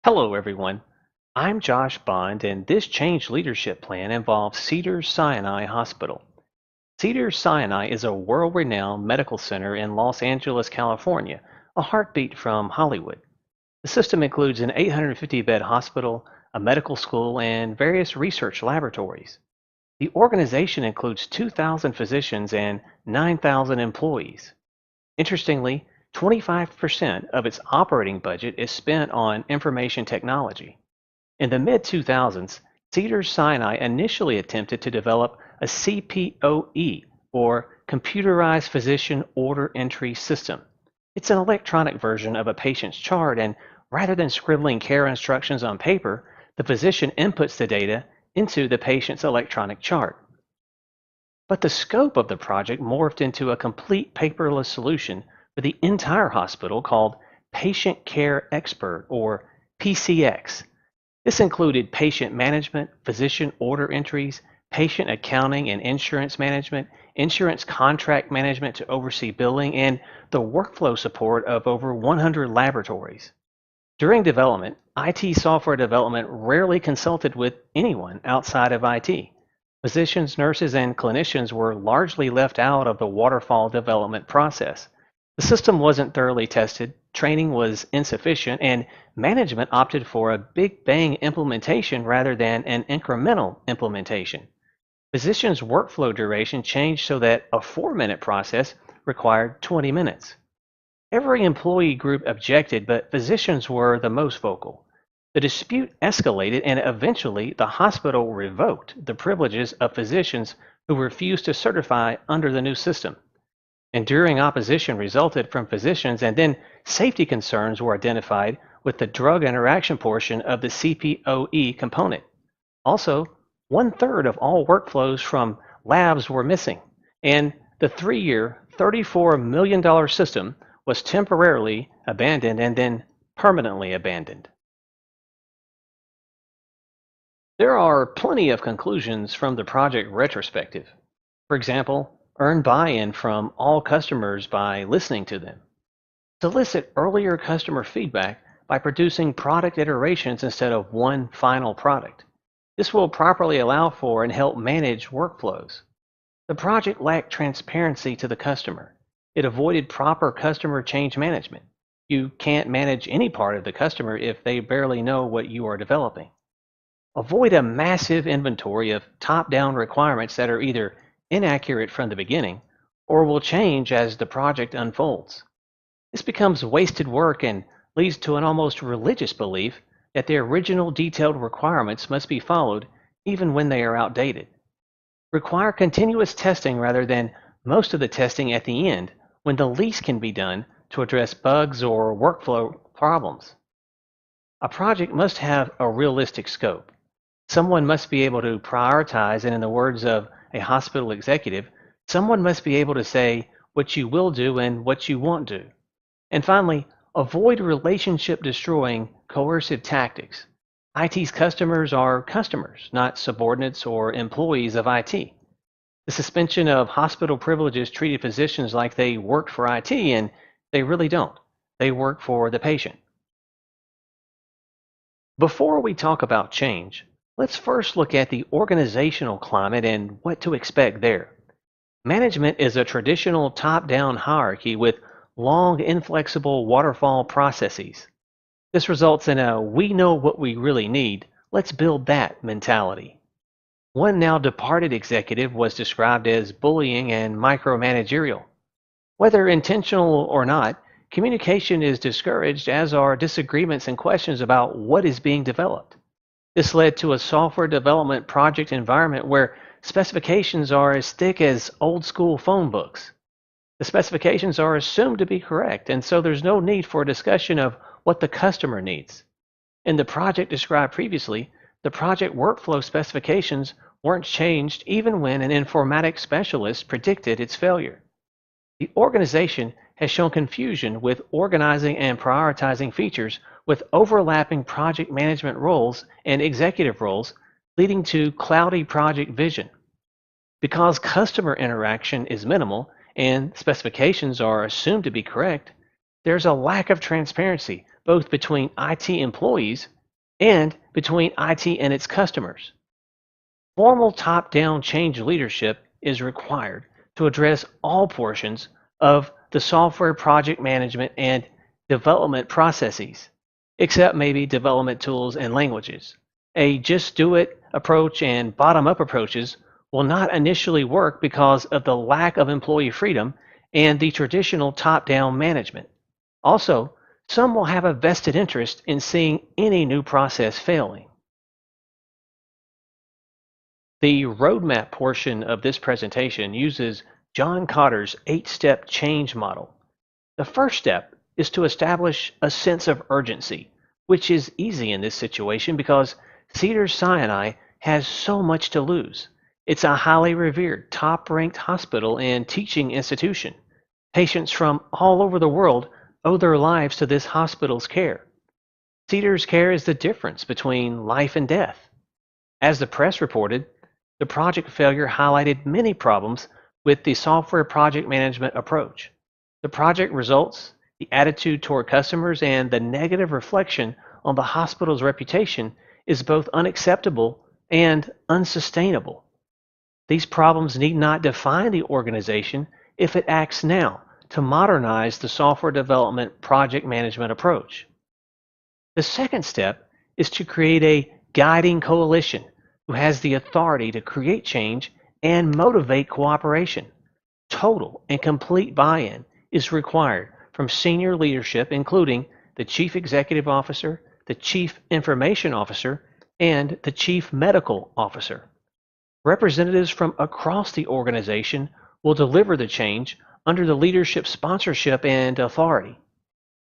Hello, everyone. I'm Josh Bond, and this change leadership plan involves Cedars-Sinai Hospital. Cedars-Sinai is a world renowned medical center in Los Angeles, California, a heartbeat from Hollywood. The system includes an 850-bed hospital, a medical school, and various research laboratories. The organization includes 2,000 physicians and 9,000 employees. Interestingly, 25% of its operating budget is spent on information technology. In the mid 2000s, Cedars-Sinai initially attempted to develop a CPOE, or Computerized Physician Order Entry System. It's an electronic version of a patient's chart, and rather than scribbling care instructions on paper, the physician inputs the data into the patient's electronic chart. But the scope of the project morphed into a complete paperless solution for the entire hospital called Patient Care Expert, or PCX. This included patient management, physician order entries, patient accounting and insurance management, insurance contract management to oversee billing, and the workflow support of over 100 laboratories. During development, IT software development rarely consulted with anyone outside of IT. Physicians, nurses, and clinicians were largely left out of the waterfall development process. The system wasn't thoroughly tested, training was insufficient, and management opted for a big bang implementation rather than an incremental implementation. Physicians' workflow duration changed so that a 4-minute process required 20 minutes. Every employee group objected, but physicians were the most vocal. The dispute escalated, and eventually the hospital revoked the privileges of physicians who refused to certify under the new system. Enduring opposition resulted from physicians, and then safety concerns were identified with the drug interaction portion of the CPOE component. Also, 1/3 of all workflows from labs were missing, and the 3-year, $34 million system was temporarily abandoned and then permanently abandoned. There are plenty of conclusions from the project retrospective. For example, earn buy-in from all customers by listening to them. Solicit earlier customer feedback by producing product iterations instead of one final product. This will properly allow for and help manage workflows. The project lacked transparency to the customer. It avoided proper customer change management. You can't manage any part of the customer if they barely know what you are developing. Avoid a massive inventory of top-down requirements that are either inaccurate from the beginning or will change as the project unfolds. This becomes wasted work and leads to an almost religious belief that the original detailed requirements must be followed even when they are outdated. Require continuous testing rather than most of the testing at the end when the least can be done to address bugs or workflow problems. A project must have a realistic scope. Someone must be able to prioritize, and in the words of a hospital executive, someone must be able to say what you will do and what you won't do. And finally, avoid relationship destroying coercive tactics. IT's customers are customers, not subordinates or employees of IT. The suspension of hospital privileges treated physicians like they worked for IT, and they really don't. They work for the patient. Before we talk about change, let's first look at the organizational climate and what to expect there. Management is a traditional top-down hierarchy with long, inflexible waterfall processes. This results in a "we know what we really need, let's build that" mentality. One now departed executive was described as bullying and micromanagerial. Whether intentional or not, communication is discouraged, as are disagreements and questions about what is being developed. This led to a software development project environment where specifications are as thick as old school phone books. The specifications are assumed to be correct, and so there's no need for a discussion of what the customer needs. In the project described previously, the project workflow specifications weren't changed even when an informatics specialist predicted its failure. The organization has shown confusion with organizing and prioritizing features with overlapping project management roles and executive roles, leading to cloudy project vision. Because customer interaction is minimal and specifications are assumed to be correct, there's a lack of transparency both between IT employees and between IT and its customers. Formal top down change leadership is required to address all portions of the software project management and development processes, except maybe development tools and languages. A just do it approach and bottom up approaches will not initially work because of the lack of employee freedom and the traditional top down management. Also, some will have a vested interest in seeing any new process failing. The roadmap portion of this presentation uses John Cotter's 8-step change model. The first step is to establish a sense of urgency, which is easy in this situation because Cedars-Sinai has so much to lose. It's a highly revered, top-ranked hospital and teaching institution. Patients from all over the world owe their lives to this hospital's care. Cedars care is the difference between life and death. As the press reported, the project failure highlighted many problems with the software project management approach. The project results, the attitude toward customers, and the negative reflection on the hospital's reputation is both unacceptable and unsustainable. These problems need not define the organization if it acts now to modernize the software development project management approach. The second step is to create a guiding coalition who has the authority to create change and motivate cooperation. Total and complete buy-in is required from senior leadership, including the Chief Executive Officer, the Chief Information Officer, and the Chief Medical Officer. Representatives from across the organization will deliver the change under the leadership sponsorship and authority.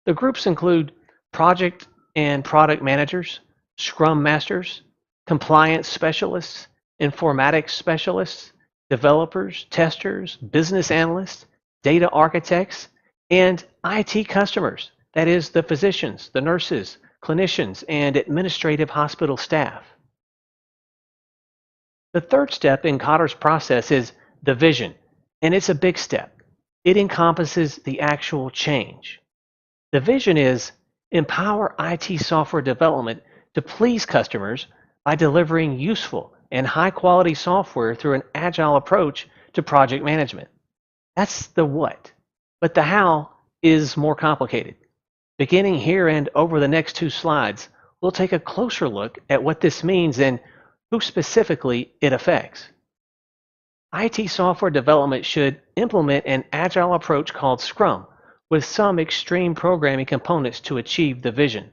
The groups include project and product managers, scrum masters, compliance specialists, informatics specialists, developers, testers, business analysts, data architects, and IT customers, that is, the physicians, the nurses, clinicians, and administrative hospital staff. The third step in Cotter's process is the vision, and it's a big step. It encompasses the actual change. The vision is empower IT software development to please customers by delivering useful and high-quality software through an agile approach to project management. That's the what, but the how is more complicated. Beginning here and over the next 2 slides, we'll take a closer look at what this means and who specifically it affects. IT software development should implement an agile approach called Scrum with some extreme programming components to achieve the vision.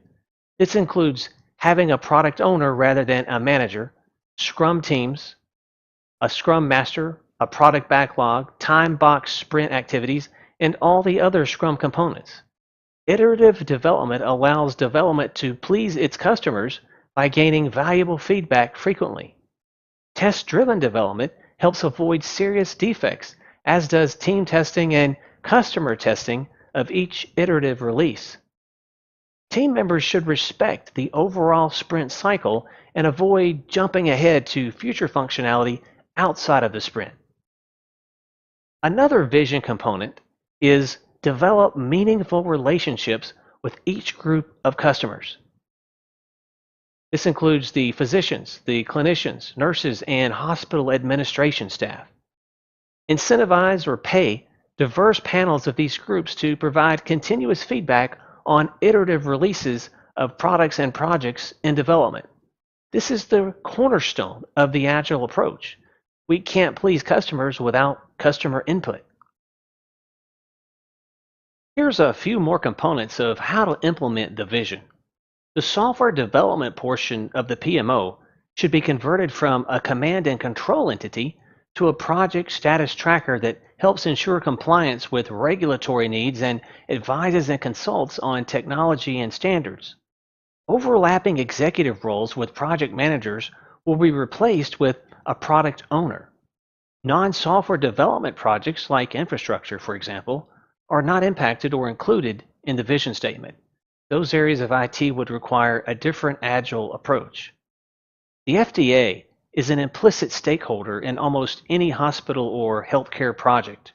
This includes having a product owner rather than a manager, Scrum teams, a Scrum master, a product backlog, time-boxed sprint activities, and all the other Scrum components. Iterative development allows development to please its customers by gaining valuable feedback frequently. Test-driven development helps avoid serious defects, as does team testing and customer testing of each iterative release. Team members should respect the overall sprint cycle and avoid jumping ahead to future functionality outside of the sprint. Another vision component is develop meaningful relationships with each group of customers. This includes the physicians, the clinicians, nurses, and hospital administration staff. Incentivize or pay diverse panels of these groups to provide continuous feedback on iterative releases of products and projects in development. This is the cornerstone of the Agile approach. We can't please customers without customer input. Here's a few more components of how to implement the vision. The software development portion of the PMO should be converted from a command and control entity to a project status tracker that helps ensure compliance with regulatory needs and advises and consults on technology and standards. Overlapping executive roles with project managers will be replaced with a product owner. Non-software development projects like infrastructure, for example, are not impacted or included in the vision statement. Those areas of IT would require a different agile approach. The FDA is an implicit stakeholder in almost any hospital or healthcare project.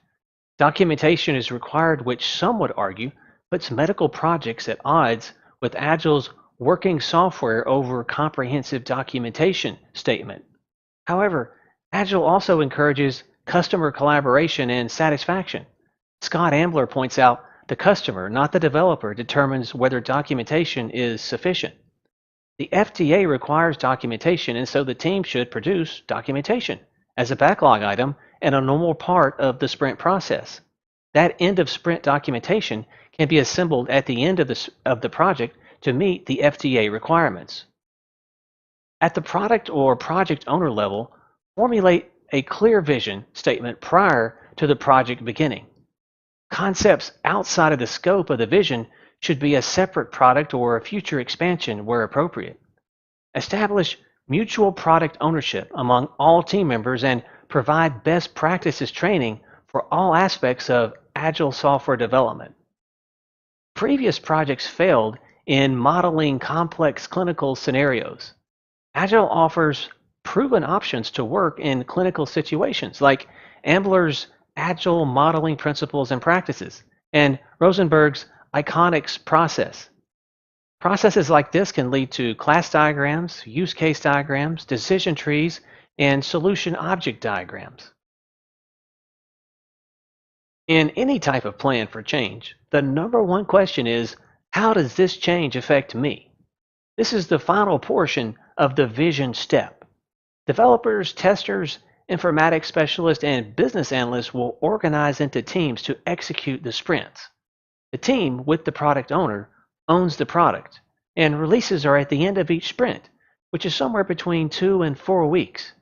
Documentation is required, which some would argue puts medical projects at odds with Agile's working software over comprehensive documentation statement. However, Agile also encourages customer collaboration and satisfaction. Scott Ambler points out the customer, not the developer, determines whether documentation is sufficient. The FDA requires documentation, and so the team should produce documentation as a backlog item and a normal part of the sprint process. That end of sprint documentation can be assembled at the end of the project to meet the FDA requirements. At the product or project owner level, formulate a clear vision statement prior to the project beginning. Concepts outside of the scope of the vision should be a separate product or a future expansion where appropriate. Establish mutual product ownership among all team members and provide best practices training for all aspects of Agile software development. Previous projects failed in modeling complex clinical scenarios. Agile offers proven options to work in clinical situations, like Ambler's Agile modeling principles and practices and Rosenberg's Iconics process. Processes like this can lead to class diagrams, use case diagrams, decision trees, and solution object diagrams. In any type of plan for change, the number one question is, how does this change affect me? This is the final portion of the vision step. Developers, testers, informatics specialists, and business analysts will organize into teams to execute the sprints. The team, with the product owner, owns the product, and releases are at the end of each sprint, which is somewhere between 2 and 4 weeks.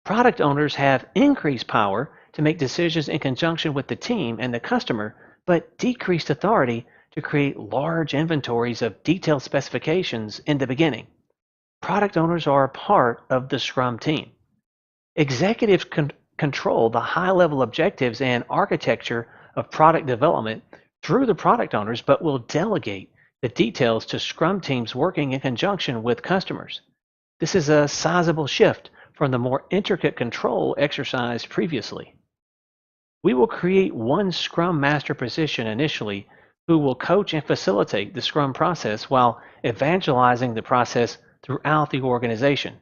Product owners have increased power to make decisions in conjunction with the team and the customer, but decreased authority to create large inventories of detailed specifications in the beginning. Product owners are a part of the Scrum team. Executives control the high-level objectives and architecture of product development through the product owners, but will delegate the details to Scrum teams working in conjunction with customers. This is a sizable shift from the more intricate control exercised previously. We will create one Scrum Master position initially who will coach and facilitate the Scrum process while evangelizing the process throughout the organization.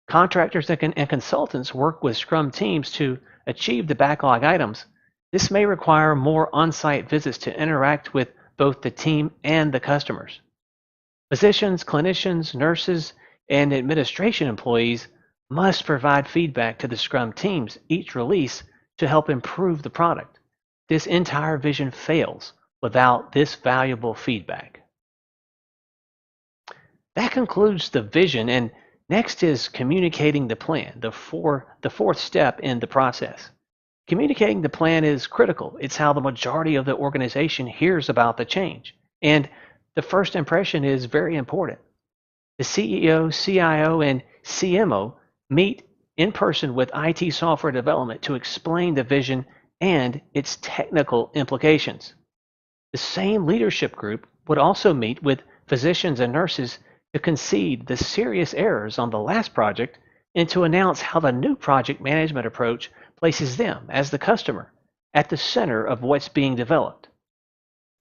Contractors and consultants work with Scrum teams to achieve the backlog items. This may require more on-site visits to interact with both the team and the customers. Physicians, clinicians, nurses, and administration employees must provide feedback to the Scrum teams each release to help improve the product. This entire vision fails without this valuable feedback. That concludes the vision, and next is communicating the plan, the fourth step in the process. Communicating the plan is critical. It's how the majority of the organization hears about the change, and the first impression is very important. The CEO, CIO, and CMO meet in person with IT software development to explain the vision and its technical implications. The same leadership group would also meet with physicians and nurses to concede the serious errors on the last project and to announce how the new project management approach places them, as the customer, at the center of what's being developed.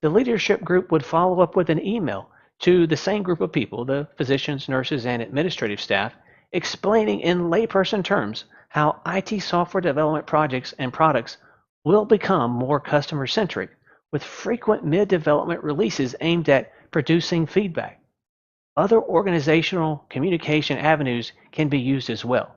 The leadership group would follow up with an email to the same group of people, the physicians, nurses, and administrative staff, explaining in layperson terms how IT software development projects and products will become more customer-centric, with frequent mid-development releases aimed at producing feedback. Other organizational communication avenues can be used as well.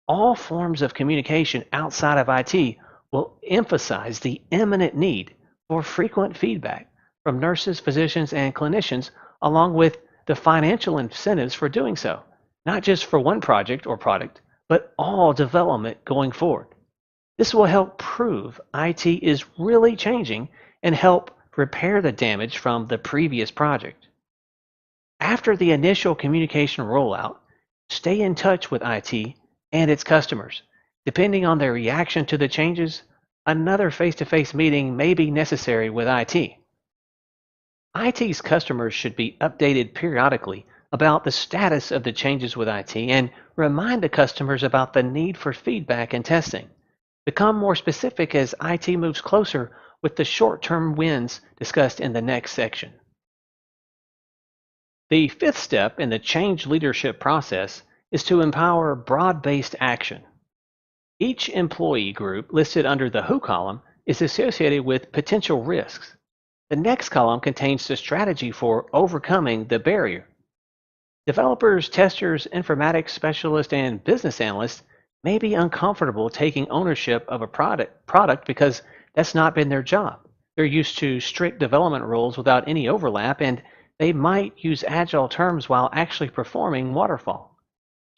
All forms of communication outside of IT will emphasize the imminent need for frequent feedback from nurses, physicians, and clinicians, along with the financial incentives for doing so, not just for one project or product, but all development going forward. This will help prove IT is really changing and help repair the damage from the previous project. After the initial communication rollout, stay in touch with IT and its customers. Depending on their reaction to the changes, another face-to-face meeting may be necessary with IT. IT's customers should be updated periodically about the status of the changes with IT and remind the customers about the need for feedback and testing. Become more specific as IT moves closer with the short-term wins discussed in the next section. The fifth step in the change leadership process is to empower broad based action. Each employee group listed under the Who column is associated with potential risks. The next column contains the strategy for overcoming the barrier. Developers, testers, informatics specialists, and business analysts may be uncomfortable taking ownership of a product because that's not been their job. They're used to strict development rules without any overlap, and they might use agile terms while actually performing waterfall.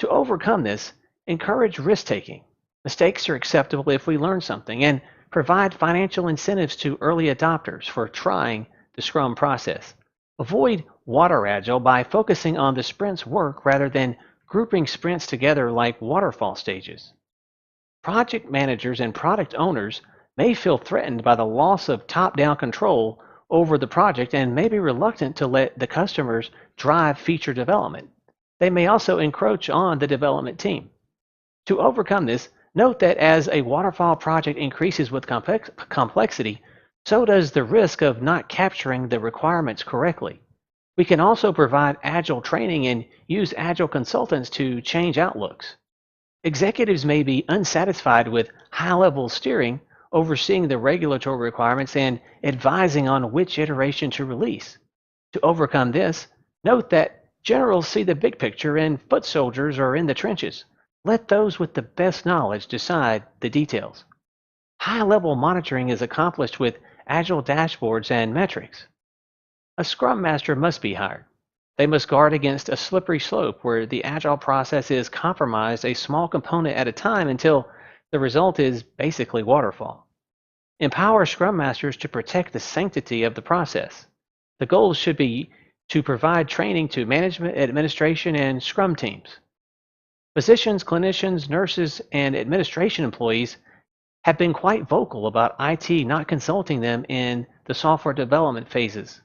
To overcome this, encourage risk taking. Mistakes are acceptable if we learn something, and provide financial incentives to early adopters for trying the Scrum process. Avoid water agile by focusing on the sprint's work rather than grouping sprints together like waterfall stages. Project managers and product owners may feel threatened by the loss of top down control over the project and may be reluctant to let the customers drive feature development. They may also encroach on the development team. To overcome this, note that as a waterfall project increases with complexity, so does the risk of not capturing the requirements correctly. We can also provide agile training and use agile consultants to change outlooks. Executives may be unsatisfied with high level steering, overseeing the regulatory requirements, and advising on which iteration to release. To overcome this, note that generals see the big picture and foot soldiers are in the trenches. Let those with the best knowledge decide the details. High level monitoring is accomplished with agile dashboards and metrics. A scrum master must be hired. They must guard against a slippery slope where the agile process is compromised a small component at a time until the result is basically waterfall. Empower scrum masters to protect the sanctity of the process. The goals should be to provide training to management, administration, and scrum teams. Physicians, clinicians, nurses, and administration employees have been quite vocal about IT not consulting them in the software development phases.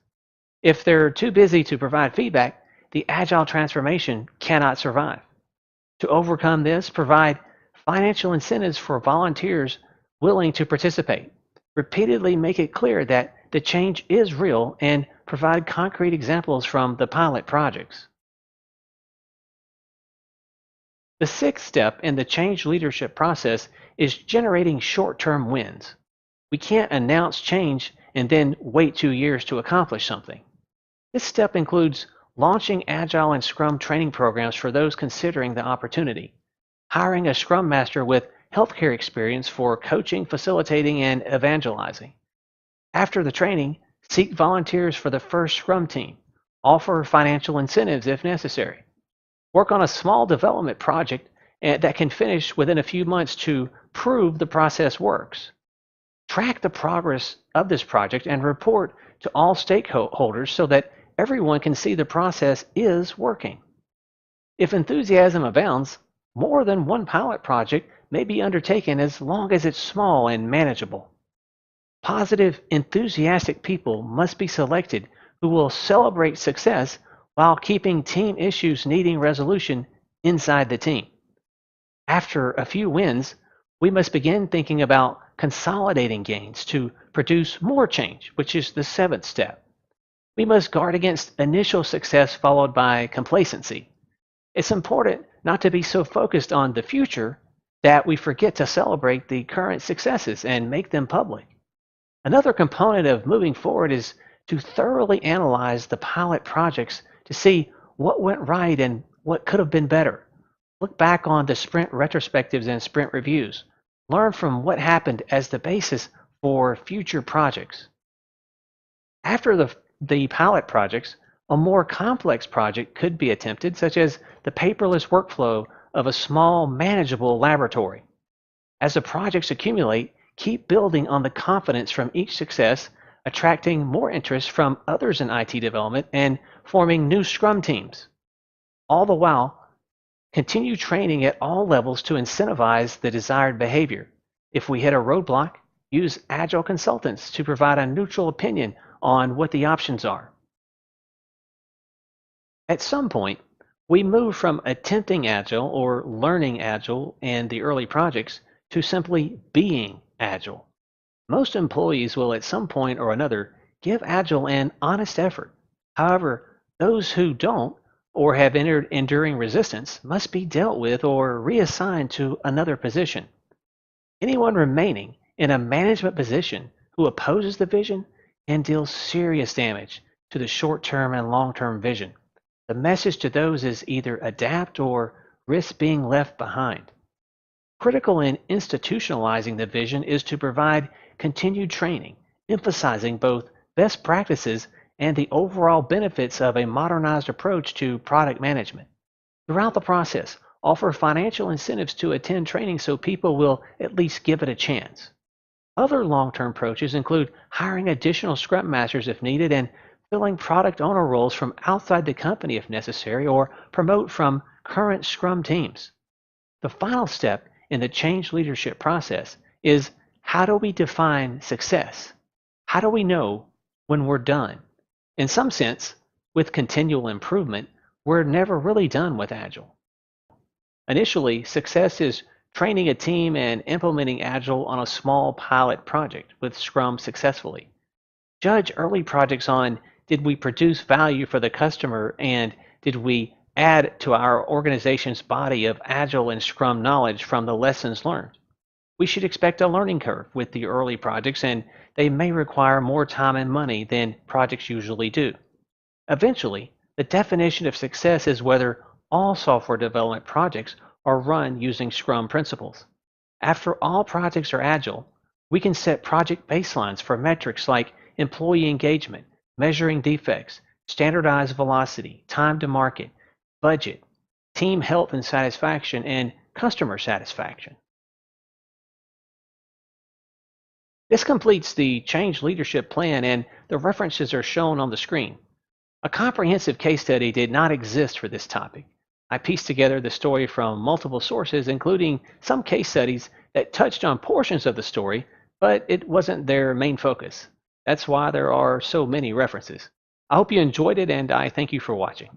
If they're too busy to provide feedback, the agile transformation cannot survive. To overcome this, provide financial incentives for volunteers willing to participate. Repeatedly make it clear that the change is real and provide concrete examples from the pilot projects. The sixth step in the change leadership process is generating short-term wins. We can't announce change and then wait 2 years to accomplish something. This step includes launching Agile and Scrum training programs for those considering the opportunity, hiring a Scrum Master with healthcare experience for coaching, facilitating, and evangelizing. After the training, seek volunteers for the first Scrum team. Offer financial incentives if necessary. Work on a small development project that can finish within a few months to prove the process works. Track the progress of this project and report to all stakeholders so that everyone can see the process is working. If enthusiasm abounds, more than one pilot project may be undertaken as long as it's small and manageable. Positive, enthusiastic people must be selected who will celebrate success while keeping team issues needing resolution inside the team. After a few wins, we must begin thinking about consolidating gains to produce more change, which is the seventh step. We must guard against initial success followed by complacency. It's important not to be so focused on the future that we forget to celebrate the current successes and make them public. Another component of moving forward is to thoroughly analyze the pilot projects to see what went right and what could have been better. Look back on the sprint retrospectives and sprint reviews. Learn from what happened as the basis for future projects. After the pilot projects, a more complex project could be attempted, such as the paperless workflow of a small, manageable laboratory. As the projects accumulate, keep building on the confidence from each success, attracting more interest from others in IT development, and forming new Scrum teams. All the while, continue training at all levels to incentivize the desired behavior. If we hit a roadblock, use Agile consultants to provide a neutral opinion on what the options are. At some point, we move from attempting Agile or learning Agile in the early projects to simply being Agile. Most employees will at some point or another give Agile an honest effort. However, Those who don't or have entered enduring resistance must be dealt with or reassigned to another position. Anyone remaining in a management position who opposes the vision can deal serious damage to the short term and long term vision. The message to those is either adapt or risk being left behind. Critical in institutionalizing the vision is to provide continued training, emphasizing both best practices and the overall benefits of a modernized approach to product management. Throughout the process, offer financial incentives to attend training so people will at least give it a chance. Other long term approaches include hiring additional scrum masters if needed and filling product owner roles from outside the company if necessary or promote from current scrum teams. The final step in the change leadership process is, how do we define success? How do we know when we're done? In some sense, with continual improvement, we're never really done with Agile. Initially, success is training a team and implementing Agile on a small pilot project with Scrum successfully. Judge early projects on, did we produce value for the customer and did we add to our organization's body of Agile and Scrum knowledge from the lessons learned? We should expect a learning curve with the early projects, and they may require more time and money than projects usually do. Eventually, the definition of success is whether all software development projects are run using Scrum principles. After all projects are Agile, we can set project baselines for metrics like employee engagement, measuring defects, standardized velocity, time to market, budget, team health and satisfaction, and customer satisfaction. This completes the change leadership plan, and the references are shown on the screen. A comprehensive case study did not exist for this topic. I pieced together the story from multiple sources, including some case studies that touched on portions of the story, but it wasn't their main focus. That's why there are so many references. I hope you enjoyed it, and I thank you for watching.